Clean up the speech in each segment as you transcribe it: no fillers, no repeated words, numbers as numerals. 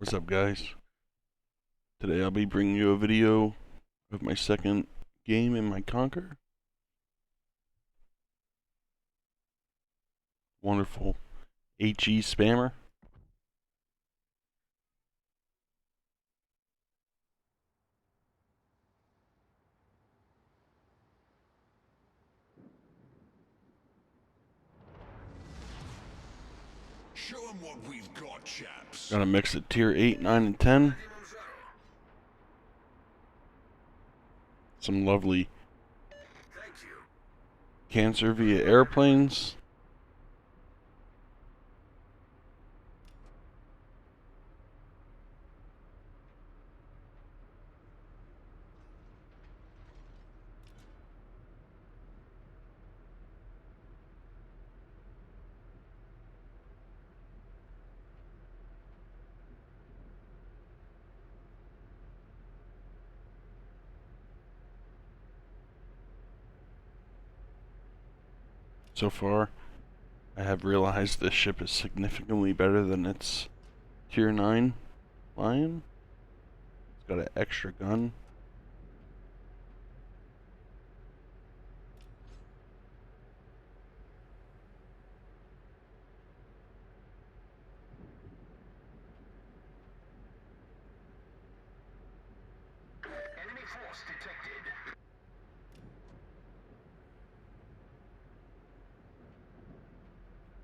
What's up, guys? Today I'll be bringing you a video of my second game in my Conqueror. Wonderful HE spammer. Show 'em what we've got, chaps. Got a mix at tier 8, 9, and 10. Some lovely cancer via airplanes. So far, I have realized this ship is significantly better than its tier 9 Lion. It's got an extra gun. Enemy force detected.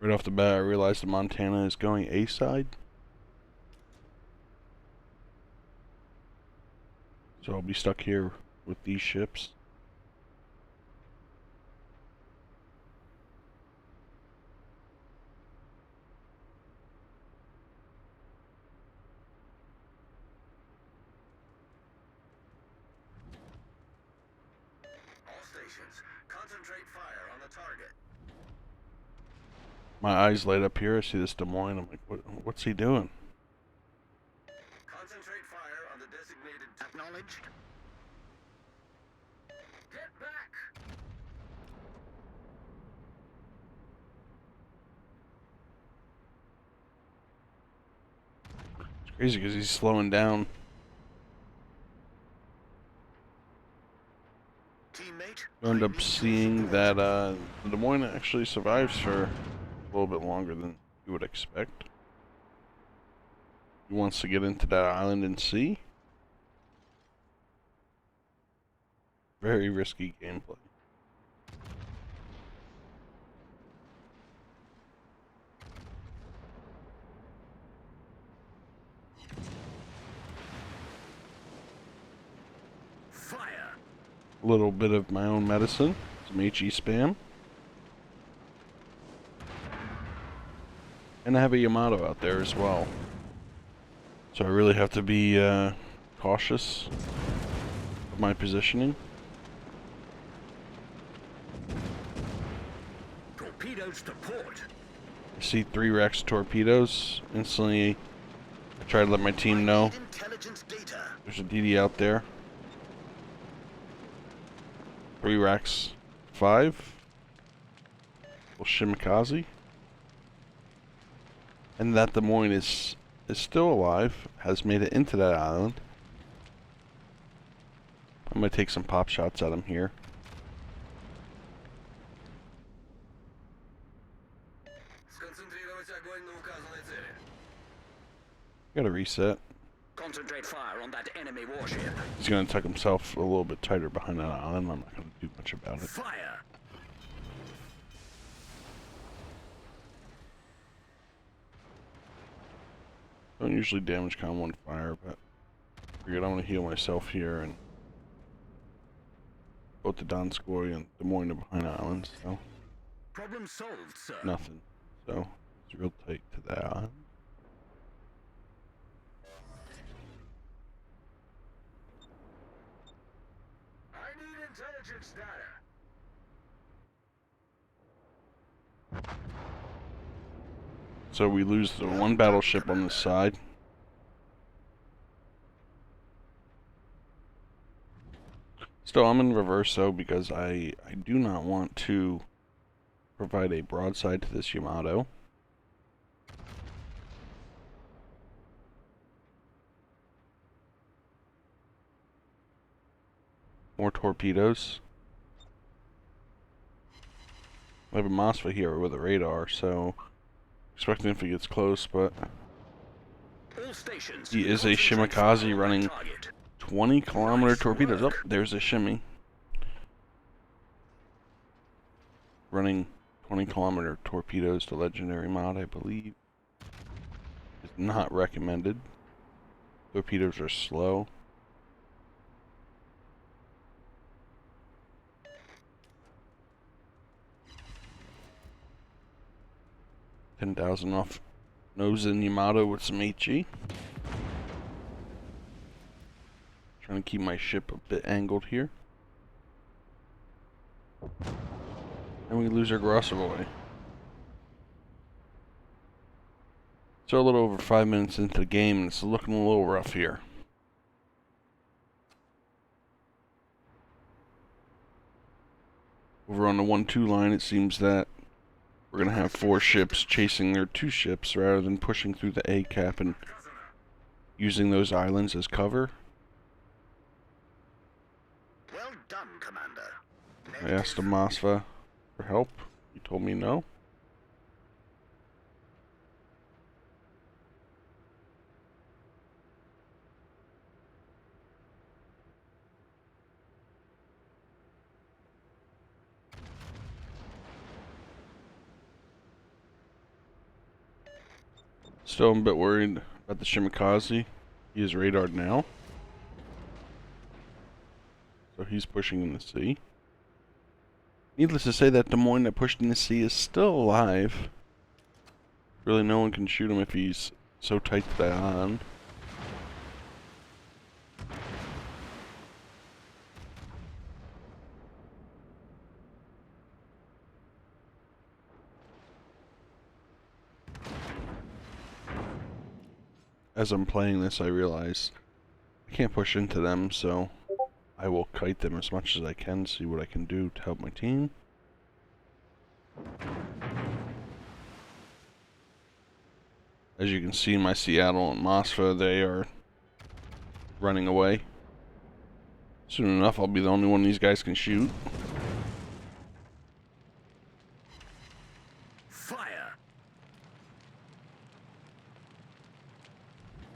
Right off the bat, I realized the Montana is going A side. So I'll be stuck here with these ships. All stations, concentrate fire on the target. My eyes light up here. I see this Des Moines. I'm like, what's he doing? Concentrate fire on the designated. Acknowledged. Get back. It's crazy because he's slowing down. Teammate. You end up seeing that the Des Moines actually survives for a little bit longer than you would expect. He wants to get into that island and see. Very risky gameplay. Fire. A little bit of my own medicine. Some HE spam. And I have a Yamato out there as well. So I really have to be cautious of my positioning. Torpedoes to port. I see 3 Rex torpedoes. Instantly, I try to let my team know Intelligence data. there's a DD out there. 3 Rex, 5. Little Shimikaze. And that Des Moines is still alive, has made it into that island. I'm gonna take some pop shots at him here. Gotta reset. Concentrate fire on that enemy warship. He's gonna tuck himself a little bit tighter behind that island. I'm not gonna do much about it. Fire. Don't usually damage con 1 fire, but I figured I want to heal myself here, and both the Donskoy and Des Moines are behind islands, so Problem solved, sir. nothing. So it's real tight to that island. I need intelligence data. So we lose the 1 battleship on this side. Still, I'm in reverse though, because I do not want to provide a broadside to this Yamato. More torpedoes. I have a Mossfa here with a radar, so expecting if he gets close, but All stations, he is a concentrate Shimakaze fire on running the target. 20-kilometer Nice torpedoes. Oh, work. there's a shimmy. Running 20-kilometer torpedoes to legendary mod, I believe, is not recommended. Torpedoes are slow. $10,000 off nose in Yamato with some HE. Trying to keep my ship a bit angled here. And we lose our Grossovoy. So a little over 5 minutes into the game, and it's looking a little rough here. Over on the 1-2 line, it seems that we're going to have 4 ships chasing their 2 ships rather than pushing through the A cap and using those islands as cover. Well done, Commander. I asked the Mossfa for help. He told me no. Still I'm a bit worried about the Shimakaze. He is radared now. So he's pushing in the sea. Needless to say, that Des Moines that pushed in the sea is still alive. Really, no one can shoot him if he's so tight to the island. As I'm playing this, I realize I can't push into them, so I will kite them as much as I can, see what I can do to help my team. As you can see, my Seattle and Mossfa, they are running away. Soon enough, I'll be the only one these guys can shoot. Fire.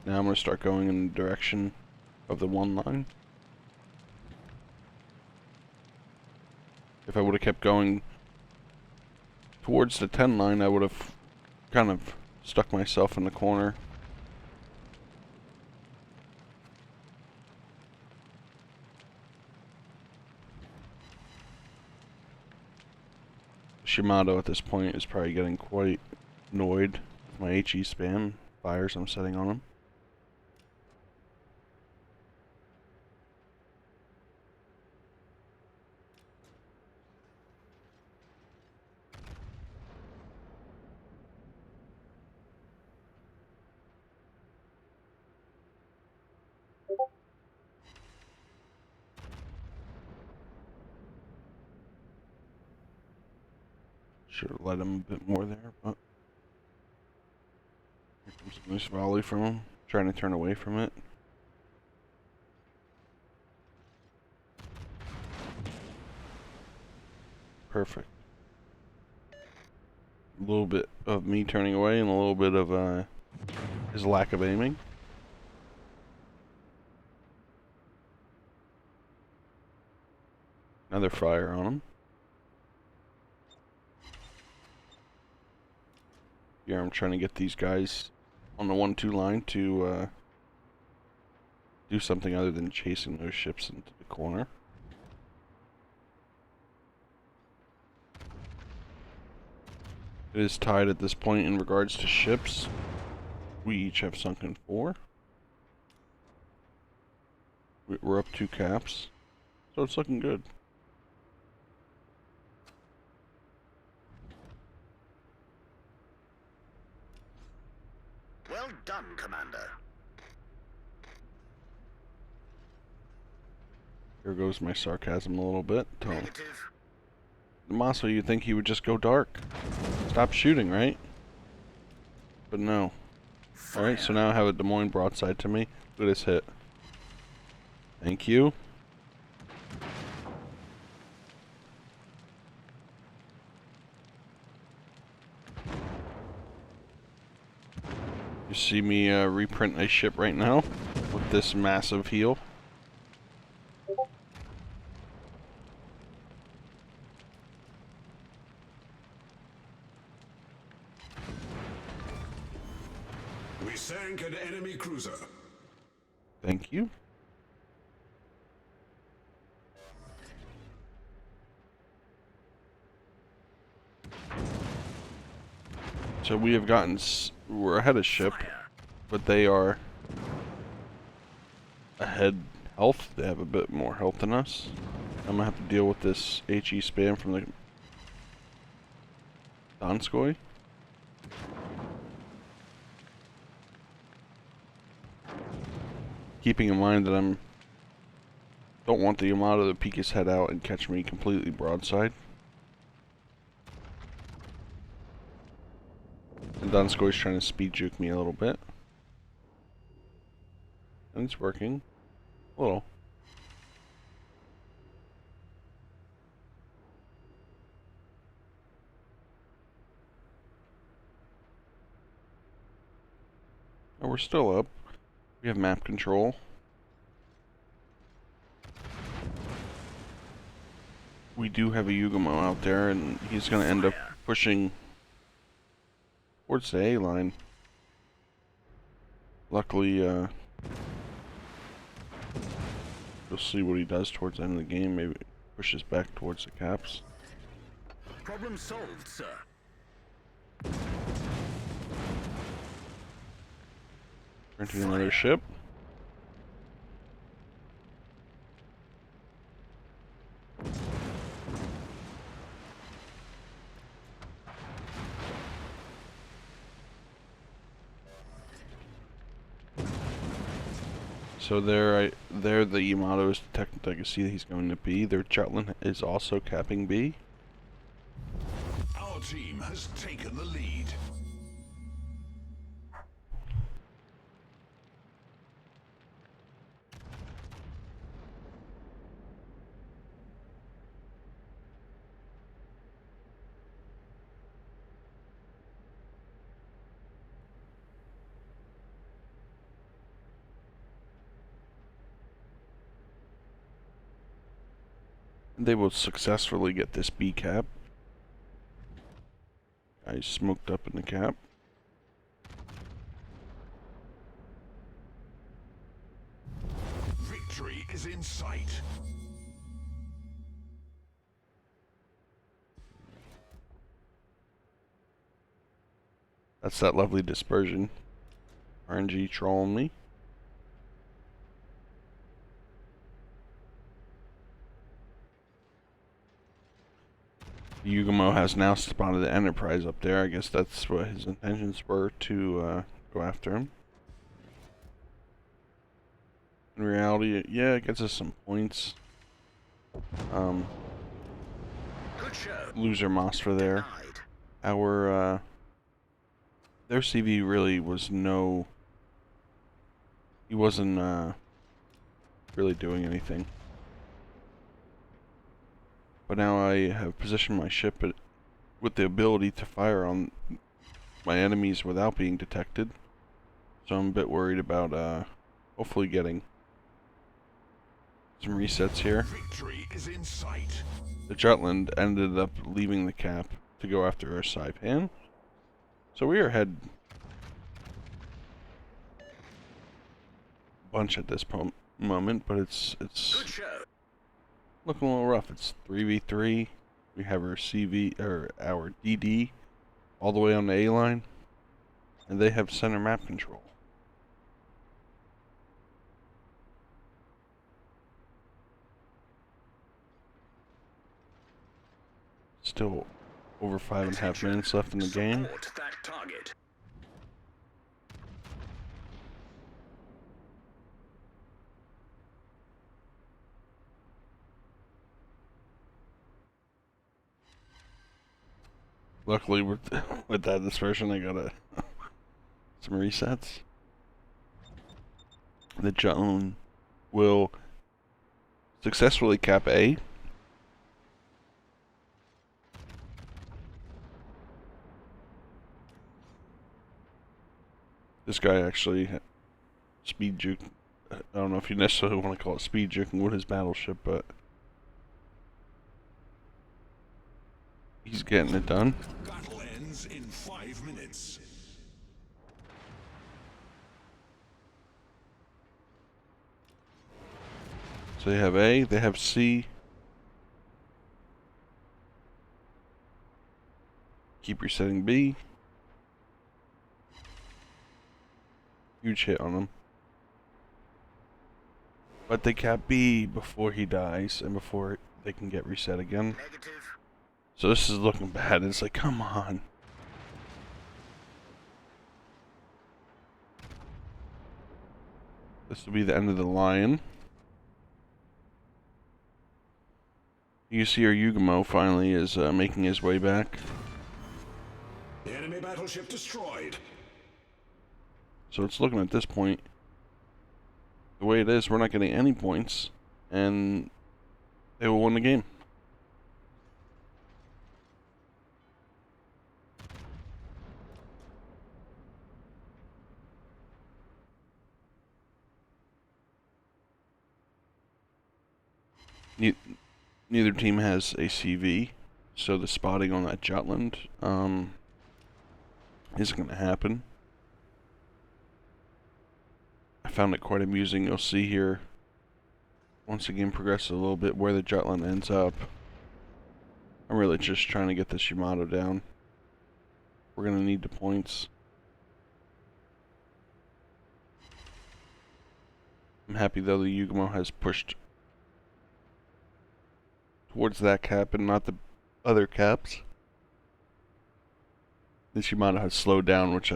Now I'm going to start going in the direction of the 1 line. If I would have kept going towards the 10 line, I would have kind of stuck myself in the corner. Shimado at this point is probably getting quite annoyed with my HE spam fires I'm setting on him. Should have let him a bit more there, but here comes a nice volley from him. Trying to turn away from it. Perfect. A little bit of me turning away and a little bit of his lack of aiming. Another fire on him. Here I'm trying to get these guys on the 1-2 line to do something other than chasing those ships into the corner. It is tied at this point in regards to ships. We each have sunken 4. We're up 2 caps, so it's looking good. Well done, Commander. Here goes my sarcasm a little bit. Negative. Maso, you'd think he would just go dark. Stop shooting, right? But no. Fire. Alright, so now I have a Des Moines broadside to me. Look at this hit. Thank you. You see me reprint a ship right now with this massive heal. We sank an enemy cruiser. Thank you. So we have gotten, we're ahead of ship, but they are ahead health. They have a bit more health than us. I'm gonna have to deal with this HE spam from the Donskoy. Keeping in mind that don't want the Yamato to peek his head out and catch me completely broadside. And Donskoy's trying to speed juke me a little bit. And it's working. A little. Oh, we're still up. We have map control. We do have a Yugamo out there, and he's going to end up pushing towards the A line. Luckily, you'll see what he does towards the end of the game. Maybe pushes back towards the caps. Problem solved, sir. Turn to another ship. So there the Yamato is detected. I can see that he's going to B. Their Jutland is also capping B. Our team has taken the lead. They will successfully get this B cap. I smoked up in the cap. Victory is in sight. That's that lovely dispersion. RNG trolling me. Yugamo has now spotted the Enterprise up there. I guess that's what his intentions were, to go after him. In reality, yeah, it gets us some points. Good show. Loser Mostra there. Denied. Our, their CV really was no... He wasn't, really doing anything. But now I have positioned my ship with the ability to fire on my enemies without being detected. So I'm a bit worried about, hopefully getting some resets here. Victory is in sight. The Jutland ended up leaving the cap to go after our Saipan. So we are ahead a bunch at this moment, but it's Good show. looking a little rough. It's 3v3. We have our CV, or our DD, all the way on the A line, and they have center map control. Still over 5.5 minutes left in the game. Support that target. Luckily, with that dispersion, I got some resets. The Jutland will successfully cap A. This guy actually speed juke. I don't know if you necessarily want to call it speed juking with his battleship, but he's getting it done. Battle ends in 5 minutes. So they have A, they have C. Keep resetting B. Huge hit on him. But they cap B before he dies and before they can get reset again. Negative. So this is looking bad. It's like, come on. This will be the end of the line. You see our Yugamo finally is making his way back. The enemy battleship destroyed. So it's looking at this point, the way it is, we're not getting any points, and they will win the game. Neither team has a CV, so the spotting on that Jutland isn't going to happen. I found it quite amusing. You'll see here, once the game progresses a little bit, where the Jutland ends up. I'm really just trying to get this Yamato down. We're going to need the points. I'm happy though the Yugamo has pushed towards that cap and not the other caps. This Yamato has slowed down, which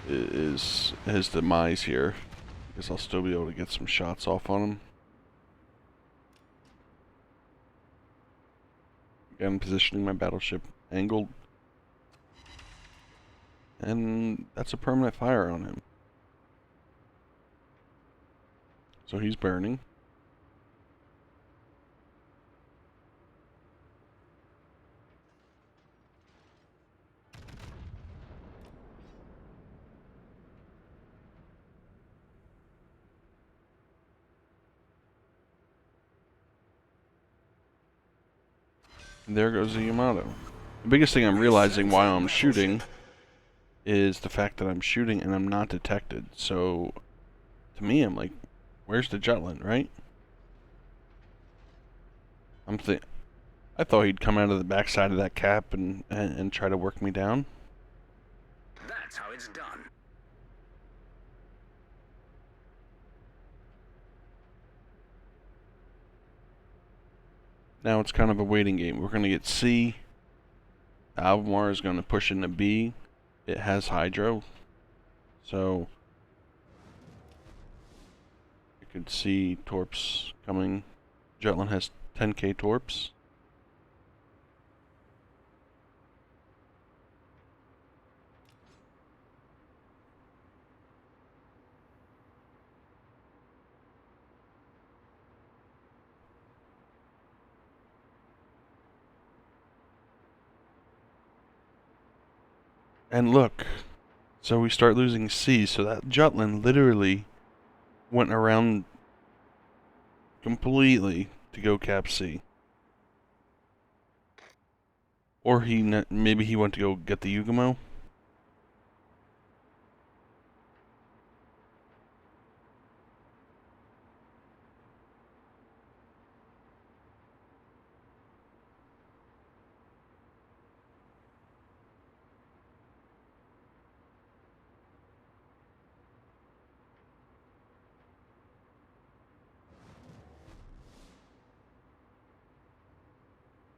is his demise here. I guess I'll still be able to get some shots off on him. Again, positioning my battleship angled. And that's a permanent fire on him. So he's burning. And there goes the Yamato. The biggest thing I'm realizing while I'm shooting is the fact that I'm shooting and I'm not detected. So, to me, I'm like, where's the Jutland, right? I thought he'd come out of the backside of that cap and try to work me down. That's how it's done. Now it's kind of a waiting game. We're going to get C. Albemarle is going to push into B. It has hydro. So you could see torps coming. Jutland has 10k torps. And look, so we start losing C, so that Jutland literally went around completely to go cap C. Or maybe he went to go get the Yugamo.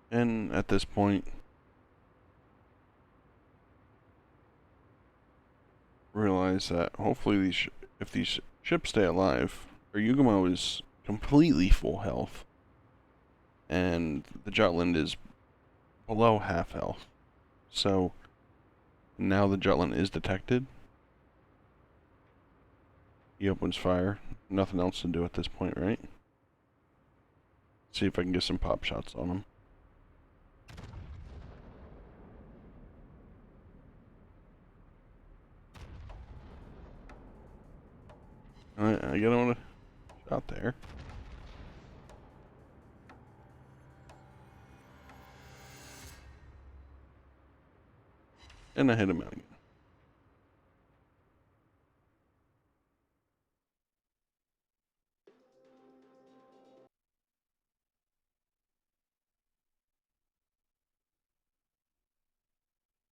And at this point, realize that hopefully if these ships stay alive, our Yugamo is completely full health, and the Jutland is below half health. So now the Jutland is detected. He opens fire. Nothing else to do at this point, right? See if I can get some pop shots on him. I gotta want to out there. And I hit him out again.